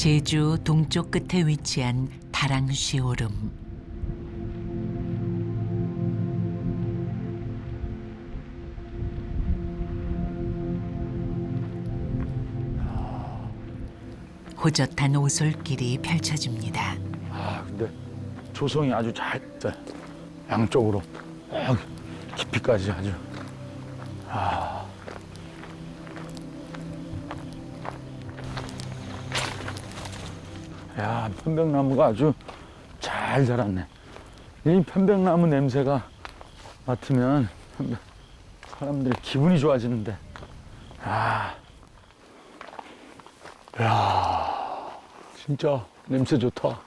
제주 동쪽 끝에 위치한 다랑쉬 오름. 호젓한 오솔길이 펼쳐집니다. 근데 조성이 아주 잘 돼. 양쪽으로 깊이까지 아주. 야, 편백나무가 아주 잘 자랐네. 이 편백나무 냄새가 맡으면 사람들이 기분이 좋아지는데. 야, 진짜 냄새 좋다.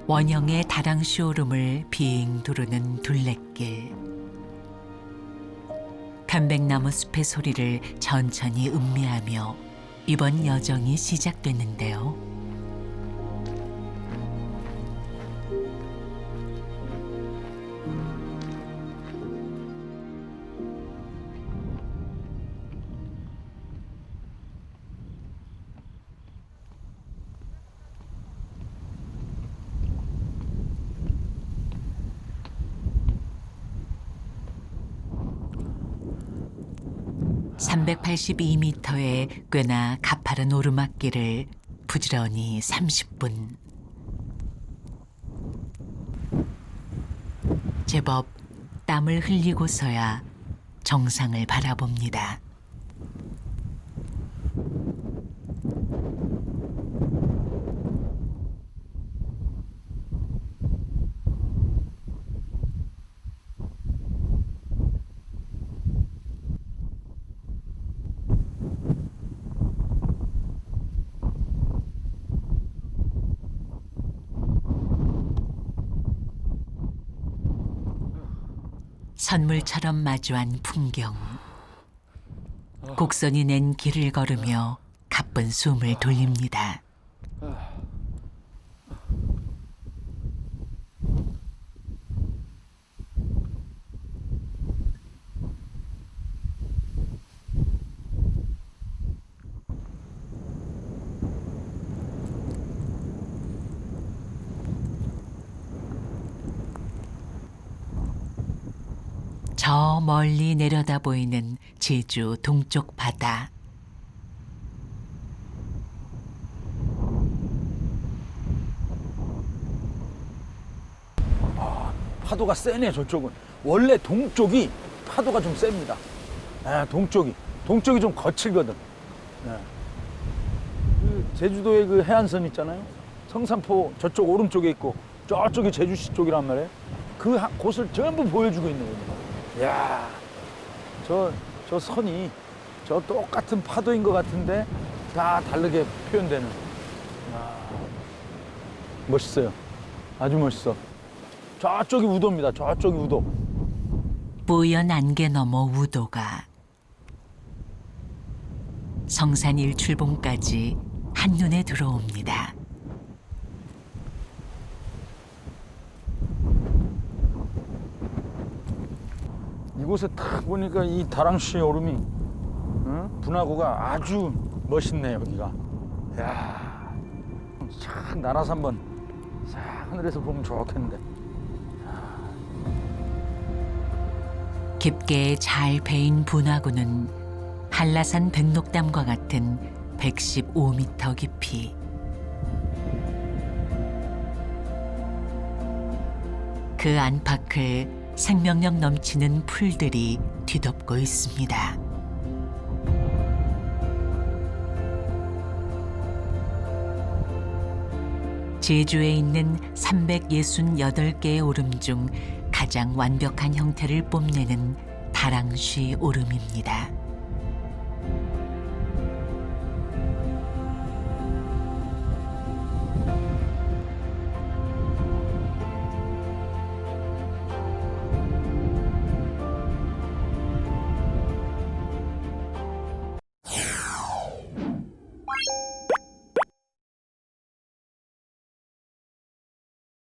원형의 다랑쉬 오름을 빙 두르는 둘레길. 편백나무 숲의 소리를 천천히 음미하며 이번 여정이 시작됐는데요. (382m의) 꽤나 가파른 오르막길을 부지런히 30분. 제법 땀을 흘리고서야 정상을 바라봅니다. 선물처럼 마주한 풍경. 곡선이 낸 길을 걸으며 가쁜 숨을 돌립니다. 저 멀리 내려다 보이는 제주 동쪽 바다. 파도가 세네, 저쪽은. 원래 동쪽이 파도가 좀 셉니다. 동쪽이 좀 거칠거든. 그 제주도의 그 해안선 있잖아요. 성산포 저쪽 오른쪽에 있고 저쪽이 제주시 쪽이란 말이에요. 그 곳을 전부 보여주고 있는 겁니다. 야, 저 선이 저 똑같은 파도인 것 같은데 다 다르게 표현되는. 멋있어요. 아주 멋있어. 저쪽이 우도입니다. 저쪽이 우도. 뿌연 안개 너머 우도가 성산 일출봉까지 한눈에 들어옵니다. 이곳에 딱 보니까 이 다랑쉬 오름이 분화구가 아주 멋있네. 여기가. 야, 참 날아서 한번 싹 하늘에서 보면 좋겠는데. 깊게 잘 베인 분화구는 한라산 백록담과 같은 115m 깊이. 그 안팎을 생명력 넘치는 풀들이 뒤덮고 있습니다. 제주에 있는 368개의 오름 중 가장 완벽한 형태를 뽐내는 다랑쉬 오름입니다.